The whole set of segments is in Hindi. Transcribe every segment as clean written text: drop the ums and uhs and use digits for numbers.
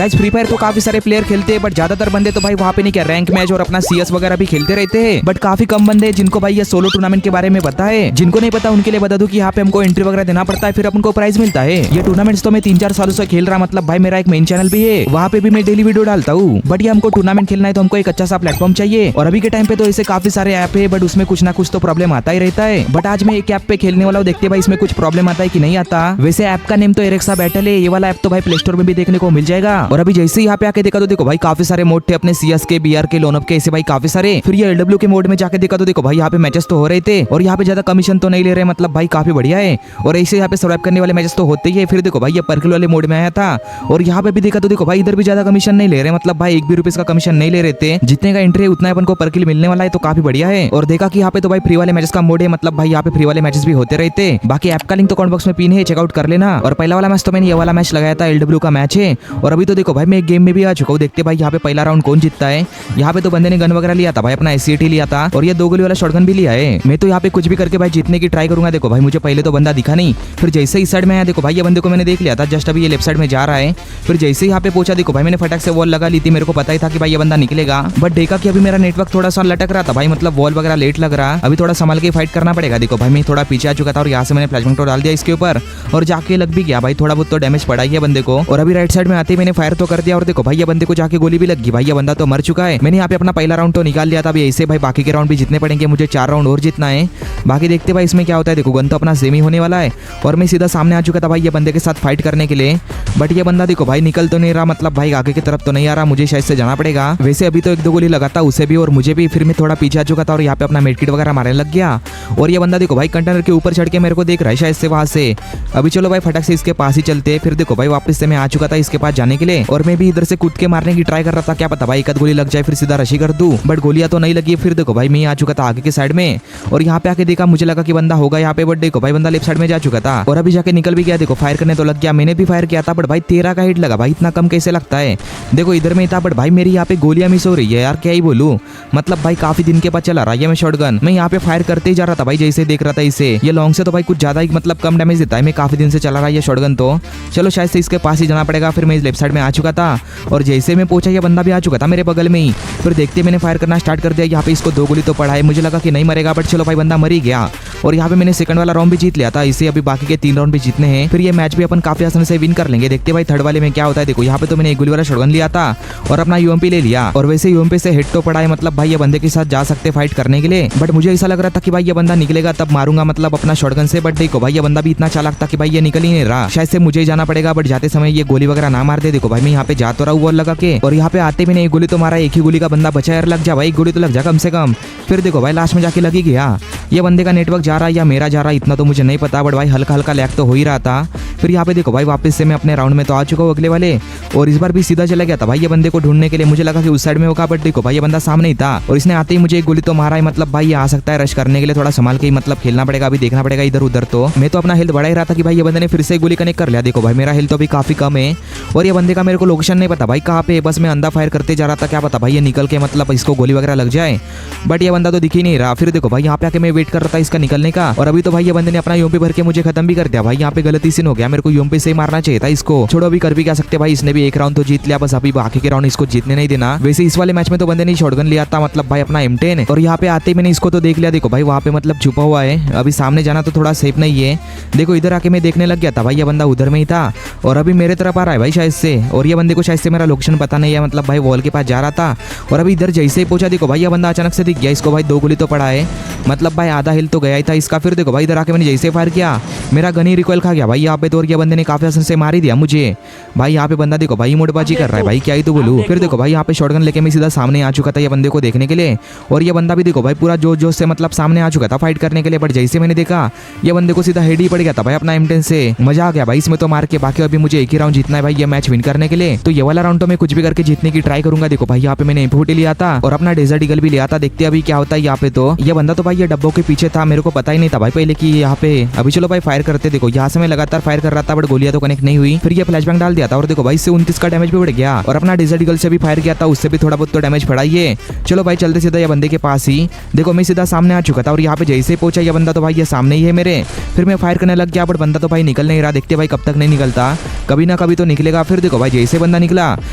गाइस फ्री फायर तो काफी सारे प्लेयर खेलते हैं, बट ज्यादातर बंदे तो भाई वहाँ पे नहीं क्या रैंक मैच और अपना CS वगैरह भी खेलते रहते हैं। बट काफी कम बंदे हैं जिनको भाई ये सोलो टूर्नामेंट के बारे में पता है। जिनको नहीं पता उनके लिए बता दूं कि यहाँ पे हमको एंट्री वगैरह देना पड़ता है, फिर अपन प्राइज मिलता है। ये टूर्नामेंट्स तो मैं 3-4 सालों से खेल रहा, मतलब भाई मेरा एक मेन चैनल भी है, वहाँ पे भी मैं डेली वीडियो डालता हूँ। बट ये हमको टूर्नामेंट खेलना है तो हमको एक अच्छा सा प्लेटफॉर्म चाहिए, और अभी के टाइम पे तो ऐसे काफी सारे ऐप है, बट उसमें कुछ ना कुछ तो प्रॉब्लम आता ही रहता है। बट आज मैं एक ऐप पे खेलने वाला हूँ, देखते भाई इसमें कुछ प्रॉब्लम आता है कि नहीं आता। वैसे ऐप का नेम तो एरेक्सा बैटल है, ये वाला ऐप तो भाई प्ले स्टोर में भी देखने को मिल जाएगा। और अभी जैसे ही यहाँ पे आके देखा तो देखो भाई काफी सारे मोड थे अपने CS के, BR के, लोनअप के, ऐसे भाई काफी सारे। फिर ये LW के मोड में जाके देखा तो देखो भाई यहाँ पे मैचेस तो हो रहे थे, और यहाँ पे ज्यादा कमीशन तो नहीं ले रहे, मतलब भाई काफी बढ़िया है। और ऐसे यहाँ पे सर्वाइव करने वाले मैचेस तो होते ही है। फिर देखो भाई ये पर्किल वाले मोड में आया था, और यहाँ पे भी देखा तो देखो भाई इधर भी ज्यादा कमीशन नहीं ले रहे, मतलब भाई 1 भी रुपीस का कमीशन नहीं ले रहे थे। जितने का एंट्री है उतना अपन को पर्किल मिलने वाला है, तो काफी बढ़िया है। और देखा कि यहाँ पे तो भाई फ्री वाले मैचेस का मोड है, मतलब भाई यहाँ पे फ्री वाले मैचेस भी होते रहते। बाकी ऐप का लिंक तो कमेंट बॉक्स में पिन है, चेकआउट कर लेना। और पहला वाला मैच तो मैंने ये वाला मैच लगाया था, LW का मैच है। और अभी तो देखो भाई मैं एक गेम में भी आ चुका हूँ, देखते भाई यहाँ पे पहला राउंड कौन जीतता है। यहाँ पे तो बंदे ने गन वगैरह लिया था भाई, अपना SCT लिया था, और ये 2 गोली वाला शॉटगन भी लिया है। मैं तो यहाँ पे कुछ भी करके भाई जीतने की ट्राई करूंगा। देखो भाई मुझे पहले तो बंदा दिखा नहीं, फिर जैसे ही इस साइड में आया देखो भाई ये बंदे को मैंने देख लिया था, जस्ट अभी ये लेफ्ट साइड में जा रहा है। फिर जैसे ही यहाँ पे पहुंचा देखो भाई मैंने फटाक से वॉल लगा ली थी, मेरे को पता ही था कि भाई ये बंदा निकलेगा। बट देखा कि अभी मेरा नेटवर्क थोड़ा सा लटक रहा था भाई, मतलब वॉल वगैरह लेट लग रहा, अभी थोड़ा संभाल के फाइट करना पड़ेगा। देखो भाई मैं थोड़ा पीछे आ चुका था, और यहाँ से मैंने फ्लैशबैंग तो डाल दिया इसके ऊपर, और जाके लग भी गया भाई, थोड़ा बहुत तो डैमेज पड़ा ही है बंदे को। और अभी राइट साइड में आते ही मैंने फायर तो कर दिया, और देखो भाई ये बंदे को जाके गोली भी लग गई, भाई ये बंदा तो मर चुका है। मैंने यहाँ पे अपना पहला राउंड तो निकाल लिया था, अभी ऐसे भाई बाकी के राउंड भी जीतने पड़ेंगे, मुझे 4 राउंड और जीतना है। बाकी देखते भाई इसमें क्या होता है। देखो गन तो अपना सेम ही होने वाला है, और मैं सीधा सामने आ चुका था भाई ये बंदे के साथ फाइट करने के लिए। बट ये बंदा देखो भाई निकल तो नहीं रहा, मतलब भाई आगे की तरफ तो नहीं आ रहा, मुझे शायद से जाना पड़ेगा। वैसे अभी तो 1-2 गोली लगाता उसे भी और मुझे भी, फिर मैं थोड़ा पीछे आ चुका था, और यहाँ पे अपना मेडकिट वगैरह मारने लग गया। और ये बंदा देखो भाई कंटेनर के ऊपर चढ़ के मेरे को देख रहा है शायद से वहां से। अभी चलो भाई फटाक से इसके पास ही चलते। फिर देखो भाई वापस से मैं आ चुका था इसके पास जाने के लिए, और मैं भी इधर से कूद के मारने की ट्राई कर रहा था, क्या पता भाई 1 गोली लग जाए फिर सीधा रशी कर दूं। बट गोलियां तो नहीं लगी। फिर देखो भाई मैं आ चुका था आगे के साइड में, और यहाँ पे आके देखा मुझे लगा कि बंदा होगा यहाँ पे, बट देखो भाई बंदा लेफ्ट साइड में जा चुका था, और अभी जाके निकल भी गया। देखो फायर करने तो लग गया, मैंने भी फायर किया था, बट भाई 13 का हिट लगा भाई, इतना कम कैसे लगता है। देखो इधर में था, बट भाई मेरी यहाँ पे गोलियां मिस हो रही है यार, क्या ही बोलूं, मतलब भाई काफी दिन के बाद चला रहा है मैं शॉटगन। मैं यहाँ पे फायर करते ही जा रहा था भाई, जैसे देख रहा था इसे, ये लॉन्ग से तो भाई कुछ ज्यादा ही मतलब कम डैमेज देता है। मैं काफी दिन से चला रहा है ये शॉटगन, तो चलो शायद से इसके पास ही जाना पड़ेगा। फिर मैं इस लेफ्ट साइड में आ चुका था, और जैसे मैं पहुंचा ये बंदा भी आ चुका था मेरे बगल में ही। फिर देखते मैंने फायर करना स्टार्ट कर दिया, यहाँ पे इसको 2 गोली तो पड़ा है, मुझे लगा कि नहीं मरेगा, बट चलो भाई बंदा मर ही गया। और यहाँ पे मैंने सेकंड वाला राउंड भी जीत लिया था, इसे अभी बाकी के 3 राउंड भी जीतने हैं, फिर ये मैच भी अपन काफी आसानी से विन कर लेंगे। देखते भाई थर्ड वाले में क्या होता है। देखो यहाँ पे तो मैंने 1 गोली वाला शॉटगन लिया था, और अपना UMP ले लिया, और वैसे UMP से हिट तो पड़ा है, मतलब भाई ये बंदे के साथ जा सकते फाइट करने के लिए। बट मुझे ऐसा लग रहा था कि भाई ये बंदा निकलेगा तब मारूंगा, मतलब अपना शॉटगन से। बट देखो भाई ये बंदा भी इतना चालाक था कि भाई ये निकल ही नहीं रहा, शायद से मुझे जाना पड़ेगा। बट जाते समय ये गोली वगैरह ना मार दे। देखो भाई मैं यहाँ पे जा तो रहा हूँ वॉल लगा के, और यहाँ पे आते मैंने 1 गोली तो मारा, 1 ही गोली का बंदा बचा यार, लग जा भाई 1 गोली तो लग जा कम से कम। फिर देखो भाई लास्ट में जाके लगी गया। ये बंदे का नेटवर्क जा रहा है या मेरा जा रहा है इतना तो मुझे नहीं पता, बट भाई हल्का हल्का लैग तो हो ही रहा था। फिर यहाँ पे देखो भाई वापस से मैं अपने राउंड में तो आ चुका हूँ अगले वाले, और इस बार भी सीधा चला गया था भाई ये बंदे को ढूंढने के लिए। मुझे लगा कि उस साइड में होगा, बट देखो भाई ये बंदा सामने ही था, और इसने आते ही मुझे 1 गोली तो मारा है। मतलब भाई ये आ सकता है रश करने के लिए, थोड़ा संभाल के ही मतलब खेलना पड़ेगा, अभी देखना पड़ेगा इधर उधर। तो मैं तो अपना हेल्थ बढ़ा ही रहा था कि भाई ये बंदे ने फिर से 1 गोली कनेक्ट कर लिया। देखो भाई मेरा हेल्थ तो अभी काफी कम है, और ये बंदे का मेरे को लोकेशन नहीं पता भाई कहाँ पे, बस मैं अंधा फायर करते जा रहा था, क्या पता भाई ये निकल के मतलब इसको गोली वगैरह लग जाए। बट ये बंदा तो दिख ही नहीं रहा। फिर देखो भाई यहाँ पे आके मैं वेट कर रहा था इसका निकलने का, और अभी तो भाई ये बंदे ने अपना UMP भर के मुझे खत्म भी कर दिया। भाई यहाँ पे गलती सीन हो गया, मेरे को UMP से ही मारना चाहिए था इसको। छोड़ो अभी कर भी क्या सकते भाई, इसने भी 1 राउंड तो जीत लिया, बस अभी बाकी के राउंड इसको जीतने नहीं देना। वैसे इस वाले मैच में तो बंदे ने शॉटगन लिया था, मतलब भाई अपना M10, और यहाँ पे आते ही मैंने इसको तो देख लिया। देखो भाई वहाँ पे मतलब छुपा हुआ है, अभी सामने जाना तो थोड़ा सेफ नहीं है। देखो इधर आके मैं देखने लग गया था भाई ये बंदा उधर में ही था, और अभी मेरे तरफ आ रहा है भाई शायद से, और ये बंदे को शायद से मेरा लोकेशन पता नहीं है, मतलब भाई वॉल के पास जा रहा था। और अभी इधर जैसे ही पहुंचा देखो भाई ये बंदा अचानक से दिख गया, इसको भाई 2 गोली तो पड़ा है, मतलब भाई आधा हिल तो गया ही था इसका। फिर देखो भाई इधर आके मैंने जैसे फायर किया मेरा गन ही रिकॉइल खा गया भाई यहाँ पे, तो और ये बंदे ने काफी आसान से मार ही दिया मुझे। भाई यहाँ पे बंदा देखो भाई मोड़बाजी कर रहा है भाई, क्या ही तो बोलूं। फिर देखो भाई यहाँ पे शॉटगन लेके मैं सीधा सामने आ चुका था ये बंदे को देखने के लिए, और ये बंदा भी देखो भाई पूरा जोश जोश से मतलब सामने आ चुका था फाइट करने के लिए। बट जैसे मैंने देखा ये बंदे को सीधा हेड ही पड़ गया था भाई अपना M10 से। मजा आ गया भाई इसमें तो मार के। बाकी अभी मुझे 1 ही राउंड जीतना है भाई ये मैच विन करने के लिए, तो ये वाला राउंड तो मैं कुछ भी करके जीतने की ट्राई करूंगा। देखो भाई यहाँ पे मैंने M40 लिया था और अपना डेजर्ट ईगल भी लिया था, देखते अभी क्या होता है यहाँ पे। तो ये बंदा तो भाई ये डब्बों के पीछे था, मेरे को पता ही नहीं था भाई पहले कि यहाँ पे। अभी चलो भाई फायर करते, देखो यहाँ से मैं लगातार फायर कर रहा था बट गोलियां तो कनेक्ट नहीं हुई। फिर ये फ्लैशबैंग डाल दिया था और देखो भाई इससे 29 का डैमेज भी बढ़ गया। और अपना डेजर्ट ईगल से भी फायर किया था, उससे भी थोड़ा बहुत तो डैमेज पड़ा ये। चलो भाई चलते सीधा ये बंदे के पास ही। देखो मैं सीधा सामने आ चुका था और यहाँ पे जैसे ही पहुंचा ये बंदा तो भाई ये सामने ही है मेरे। फिर मैं फायर करने लग गया बट बंदा तो भाई निकल नहीं रहा। देखते भाई कब तक नहीं निकलता, कभी ना कभी तो निकलेगा। फिर देखो भाई जैसे बंदा निकला,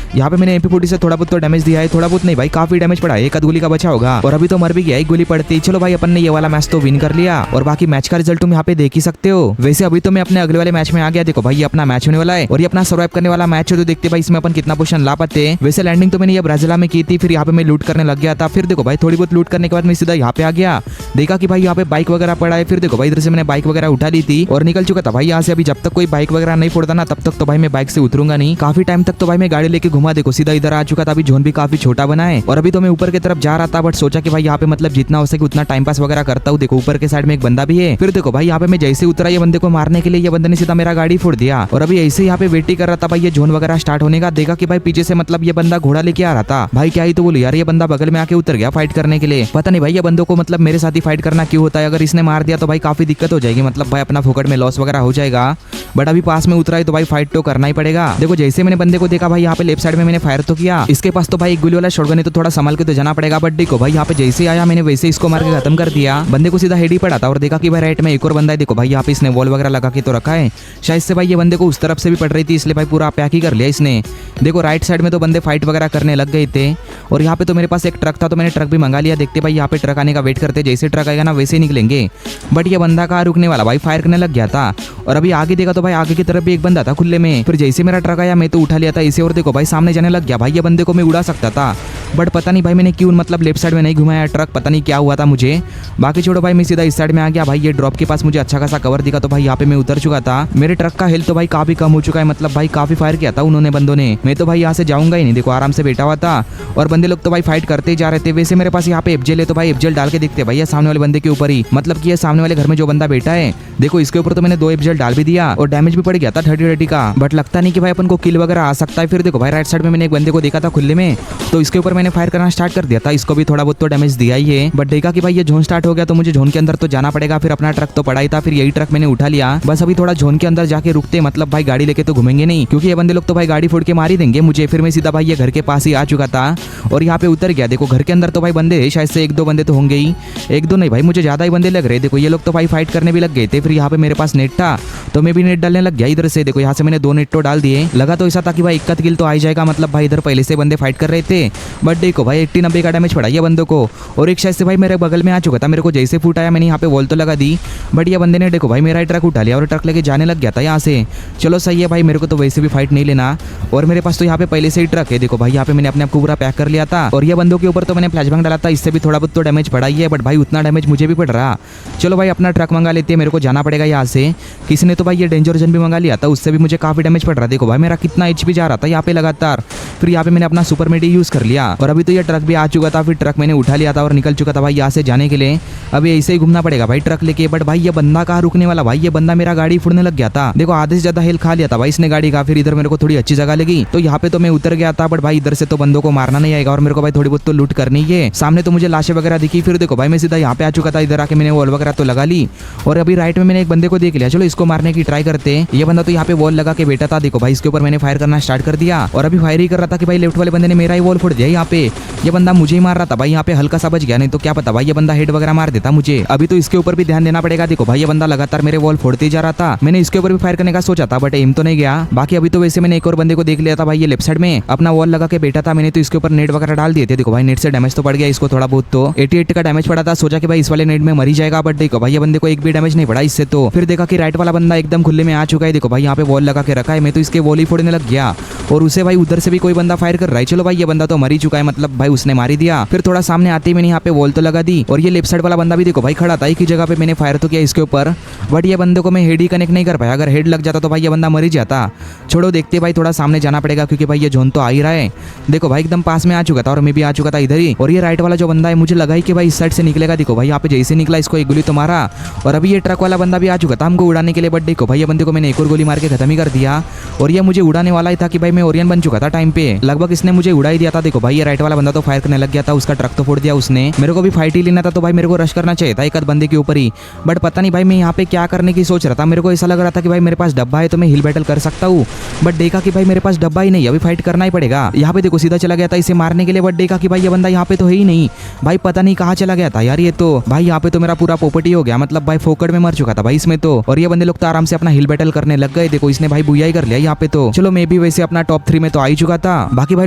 यहाँ पे मैंने MP40 से थोड़ा बहुत तो डैमेज दिया है, थोड़ा बहुत नहीं भाई काफी डैमेज पड़ा है। एक गोली का बचा होगा और अभी तो मर भी गया, एक गोली पड़ती। चलो भाई अपन ने ये वाला मैच तो विन कर लिया और बाकी मैच का रिजल्ट तुम यहाँ पे देख ही सकते हो। वैसे अभी तो मैं अपने अगले वाले मैच में आ गया। देखो भाई ये अपना मैच होने वाला है और ये अपना सर्वाइव करने वाला मैच है, तो देखते भाई इसमें अपन कितना पोजीशन ला पाते हैं। वैसे लैंडिंग तो मैंने ये ब्राजीला में की थी, फिर यहाँ पे मैं लूट करने लग गया था। फिर देखो भाई थोड़ी बहुत लूट करने के बाद मैं सीधा यहाँ पे आ गया, देखा कि भाई यहाँ पे बाइक वगैरह पड़ा है। फिर देखो भाई इधर से मैंने बाइक वगैरह उठा ली थी और निकल चुका था भाई यहाँ से। अभी जब तक कोई बाइक वगैरह नहीं फोड़ता ना तब तक तो भाई मैं बाइक से उतरूंगा नहीं। काफी टाइम तक तो भाई मैं गाड़ी लेके घुमा, देखो सीधा इधर आ चुका था। अभी जोन भी काफी छोटा बना है और अभी तो मैं ऊपर की तरफ जा रहा था बट सोचा कि भाई यहाँ पे मतलब जितना हो सके उतना टाइम पास वगैरह करता हूँ। देखो ऊपर के साइड में एक बंदा भी है। फिर देखो भाई यहाँ पे मैं जैसे उतरा ये बंदे को मारने के लिए, ये बंदे ने सीधा मेरा गाड़ी फोड़ दिया और अभी ऐसे यहाँ पे वेट ही कर रहा था भाई ये जोन वगैरह स्टार्ट होने का। देखा कि भाई पीछे से मतलब ये बंदा घोड़ा लेके आ रहा था। भाई क्या ही तो बोलूं यार, ये बंदा बगल में आके उतर गया फाइट करने के लिए। पता नहीं भाई ये बंदों को मतलब मेरे साथ ही फाइट करना क्यों होता है। अगर इसने मार दिया तो भाई काफी दिक्कत हो जाएगी, मतलब भाई अपना फोकट में लॉस वगैरह हो जाएगा। बट अभी पास में उतरा है तो भाई फाइट तो करना ही पड़ेगा। देखो जैसे मैंने बंदे को देखा भाई यहाँ पे लेफ्ट साइड में मैंने फायर तो किया, इसके पास तो भाई एक गोली वाला शॉटगन है तो थोड़ा संभाल के तो जाना पड़ेगा। बट देखो भाई यहाँ पे जैसे आया मैंने वैसे इसको मार के खत्म कर दिया। बंदे को सीधा हेड ही पड़ा था और देखा कि भाई राइट में एक और बंदा है। देखो भाई यहाँ पे इसने वॉल वगैरह लगा के तो रखा है, शायद से भाई ये बंदे को उस तरफ से भी पड़ रही थी इसलिए भाई पूरा पैक ही कर लिया इसने। देखो राइट साइड में तो बंदे फाइट वगैरह करने लग गए थे और यहाँ पे तो मेरे पास एक ट्रक था तो मैंने ट्रक भी मंगा लिया। देखते भाई यहाँ पे ट्रक आने का वेट करते, जैसे ट्रक आएगा ना वैसे ही निकलेंगे। बट ये बंदा कहाँ रुकने वाला, भाई फायर करने लग गया था। और अभी आगे देखा तो भाई आगे की तरफ भी एक बंदा था खुले में। फिर जैसे मेरा ट्रक आया मैं तो उठा लिया था इसे और देखो भाई सामने जाने लग गया। भाई ये बंदे को मैं उड़ा सकता था बट पता नहीं भाई मैंने क्यों मतलब लेफ्ट साइड में नहीं घुमाया ट्रक, पता नहीं क्या हुआ था मुझे। बाकी छोड़ो भाई मैं सीधा इस साइड में आ गया। भाई ये ड्रॉप के पास मुझे अच्छा खासा कवर दिखा तो भाई यहाँ पे मैं उतर चुका था। मेरे ट्रक का हेल्थ तो भाई काफी कम हो चुका है, मतलब भाई काफी फायर किया था उन्होंने बंदों ने। मैं तो भाई यहाँ से जाऊंगा ही नहीं, देखो आराम से बैठा हुआ था और बंदे लोग तो भाई फाइट करते ही जा रहे थे। वैसे मेरे पास यहाँ पे एफजेल है तो भाई एफजेल डाल के देखते भाई सामने वाले बंदे के ऊपर ही, मतलब कि ये सामने वाले घर में जो बंदा बैठा है देखो इसके ऊपर तो मैंने 2 एफजेल डाल भी दिया और डैमेज भी पड़ गया था 30 का। बट लगता नहीं कि भाई अपन को किल वगैरह आ सकता है। फिर देखो भाई राइट साइड में मैंने एक बंदे को देखा था खुले में तो इसके ऊपर मैंने फायर करना स्टार्ट कर दिया था। इसको भी थोड़ा बहुत तो डैमेज दिया ही है बट देखा कि भाई ये जोन स्टार्ट हो गया तो मुझे जोन के अंदर तो जाना पड़ेगा। फिर अपना ट्रक तो पड़ा ही था, फिर यही ट्रक मैंने उठा लिया। बस अभी थोड़ा जोन के अंदर जाके रुकते, मतलब भाई गाड़ी लेके तो घूमेंगे नहीं क्योंकि ये बंदे लोग तो भाई गाड़ी फोड़ के मार ही देंगे मुझे। फिर मैं सीधा भाई ये घर के पास ही आ चुका था और यहाँ पे उतर गया। देखो घर के अंदर तो भाई बंदे है, शायद से 1-2 बंदे तो होंगे ही, 1-2 नहीं भाई मुझे ज्यादा ही बंदे लग रहे। देखो ये लोग तो भाई फाइट करने भी लग गए थे। फिर यहाँ पे मेरे पास नेट था तो मैं भी नेट डालने लग गया इधर से। देखो यहाँ से मैंने 2 नेट तो डाल दिए। लगा तो ऐसा था कि भाई 1 किल तो आ जाएगा, मतलब भाई इधर पहले से बंदे फाइट कर रहे थे। बट देखो भाई 80-90 का डैमेज पड़ा ये बंदों को और एक शायद से भाई मेरे बगल में आ चुका था। मेरे को जैसे फूट आया मैंने यहाँ पे वॉल तो लगा दी बट ये बंदे ने देखो भाई मेरा ट्रक उठा लिया और ट्रक लेके जाने लग गया था यहाँ से। चलो सही है भाई, मेरे को तो वैसे भी फाइट नहीं लेना और मेरे पास तो यहाँ पे पहले से ही ट्रक है। देखो भाई यहाँ पे मैंने अपने आप को पूरा पैक कर लिया था और ये बंदों के ऊपर तो मैंने फ्लैशबैंग डाला था, इससे भी थोड़ा बहुत तो डैमेज पड़ा ही है बट भाई उतना डैमेज मुझे भी पड़ रहा। चलो भाई अपना ट्रक मंगा लेते हैं, मेरे को जाना पड़ेगा यहाँ से। किसी ने तो भाई ये डेंजर जोन भी मंगा लिया था, उससे भी मुझे काफी डैमेज पड़ रहा। देखो भाई मेरा कितना HP जा रहा था यहाँ पे लगातार। फिर यहाँ पे मैंने अपना सुपर मेडी यूज कर लिया और अभी तो ये ट्रक भी आ चुका था। फिर ट्रक मैंने उठा लिया था और निकल चुका था भाई यहाँ से जाने के लिए। अभी ऐसे ही घूमना पड़ेगा भाई ट्रक लेके। बट भाई ये बंदा कहाँ रुकने वाला, भाई ये बंदा मेरा गाड़ी फोड़ने लग गया था। देखो आधे से ज्यादा हेल्थ खा लिया था भाई इसने गाड़ी का। फिर इधर मेरे को थोड़ी अच्छी जगह लगी तो यहाँ पे तो मैं उतर गया था बट भाई इधर से तो बंदों को मारना नहीं आएगा और मेरे को भाई थोड़ी बहुत तो लूट करनी है। सामने तो मुझे लाशें वगैरह दिखी। फिर देखो भाई मैं सीधा यहाँ पे आ चुका था, इधर आके मैंने वॉल वगैरह तो लगा ली और अभी राइट में मैंने एक बंदे को देख लिया। चलो इसको मारने की ट्राई करते। ये बंदा तो यहाँ पे वॉल लगा के बैठा था। देखो भाई इसके ऊपर मैंने फायर करना स्टार्ट कर दिया और अभी फायर ही कर रहा था कि भाई लेफ्ट वाले बंदे ने मेरा ही वॉल फोड़ दिया। यहाँ पे ये बंदा मुझे ही मार रहा था भाई, यहाँ पे हल्का सा बच गया, नहीं तो क्या पता भाई ये बंदा हेड वगैरह मार देता मुझे। अभी तो इसके ऊपर भी ध्यान देना पड़ेगा। देखो भाई ये बंदा लगातार मेरे वॉल फोड़ते ही जा रहा था। मैंने इसके ऊपर भी फायर करने का सोचा था बट एम तो नहीं गया। बाकी अभी तो वैसे मैंने एक और बंदे को देख लिया था भाई, ये लेफ्ट साइड में अपना वॉल लगा के बैठा था। मैंने तो इसके ऊपर नेट वगैरह डाल दिए थे। देखो भाई नेट से डैमेज तो पड़ गया इसको थोड़ा बहुत, तो 88 का डैमेज पड़ा था। सोचा कि भाई इस वाले नेट में मर ही जाएगा बट देखो भाई ये बंदे को एक भी डैमेज नहीं पड़ा इससे। तो फिर देखा कि राइट वाला बंदा एकदम खुले में आ चुका है। देखो भाई यहाँ पे वॉल लगा के रखा है, मैं तो इसके वॉल ही फोड़ने लग गया और उसे भाई उधर से भी कोई बंदा फायर कर रहा है। चलो भाई ये बंदा तो मर ही चुका है, मतलब भाई उसने मार ही दिया। फिर थोड़ा सामने आते ही मैंने यहाँ पे वॉल तो लगा दी और ये लेफ्ट साइड वाला बंदा भी देखो भाई खड़ा था एक ही जगह पे। मैंने फायर तो किया इसके ऊपर बट ये बंदे को मैं हेड ही कनेक्ट नहीं कर पाया। अगर हेड लग जाता तो भाई ये बंदा मर ही जाता। छोड़ो देखते भाई, थोड़ा सामने जाना पड़ेगा क्योंकि भाई ये जोन तो आ ही रहा है। देखो भाई एकदम पास में आ चुका था और मैं भी आ चुका था इधर ही। और ये राइट वाला जो बंदा है मुझे लगा ही कि भाई इस साइड से निकलेगा। देखो भाई यहाँ पे जैसे निकला इसको एक गोली तो मारा और अभी ये ट्रक वाला बंदा भी आ चुका था हमको उड़ाने के लिए। बट देखो भाई ये बंदे को मैंने एक और गोली मार के खत्म ही कर दिया और ये मुझे उड़ाने वाला ही था कि भाई मैं ओरियन बन चुका था टाइम पे। लगभग इसने मुझे उड़ा ही दिया था। देखो भाई ये राइट वाला बंदा तो फायर करने लग गया था, उसका ट्रक तो फोड़ दिया उसने। मेरे को भी फाइट ही लेना था तो भाई मेरे को रश करना चाहिए था एक आध बंदे के ऊपर ही, बट पता नहीं भाई मैं यहाँ पे क्या करने की सोच रहा था। मेरे को ऐसा लग रहा था कि भाई मेरे पास डब्बा है तो मैं हिल बैटल कर सकता हूँ, बट देखा कि भाई मेरे पास डब्बा ही नहीं, अभी फाइट करना ही पड़ेगा। यहाँ पे देखो सीधा चला गया था इसे मारने के लिए, बट देखा कि भाई ये बंदा यहाँ पे तो है ही नहीं। भाई पता नहीं कहाँ चला गया था यार ये तो। भाई यहाँ पे तो मेरा पूरा पोपटी हो गया, मतलब भाई फोकट में मर चुका था भाई इसमें तो। और ये बंदे लोग तो आराम से अपना हिल बैटल करने लग गए। देखो इसने भाई बुया ही कर लिया यहाँ पे तो। चलो मैं भी वैसे अपना टॉप 3 में तो आ ही चुका था। बाकी भाई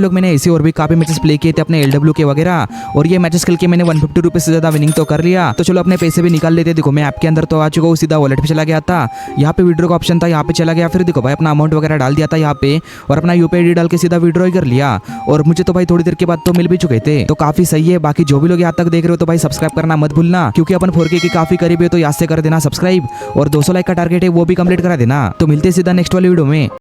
लोग मैंने ऐसे और भी काफी मैचेस प्ले किए थे अपने LW के वगैरह, और ये मैचेस खेल के मैंने 150 रुपीज से ज्यादा विनिंग तो कर लिया। तो चलो अपने पैसे भी निकाल लेते। देखो मैं ऐप के अंदर तो आ चुका हूँ, सीधा वॉलेट पे चला गया था। यहाँ पे विड्रॉ का ऑप्शन था, यहाँ पे चला गया। फिर देखो भाई अपना अमाउंट वगैरह डाल दिया था यहाँ पे, और अपना UPI ID डाल के सीधा विड्रॉ ही कर लिया। और मुझे तो भाई थोड़ी देर के बाद तो मिल भी चुके थे, तो काफी सही है। बाकी जो भी लोग यहाँ तक देख रहे हो तो भाई सब्सक्राइब करना मत भूलना, क्योंकि अपन 4K के काफी करीब है, तो याद से कर देना सब्सक्राइब। और 200 लाइक का टारगेट है वो भी कंप्लीट करा देना। तो मिलते हैं सीधा नेक्स्ट वाली वीडियो में।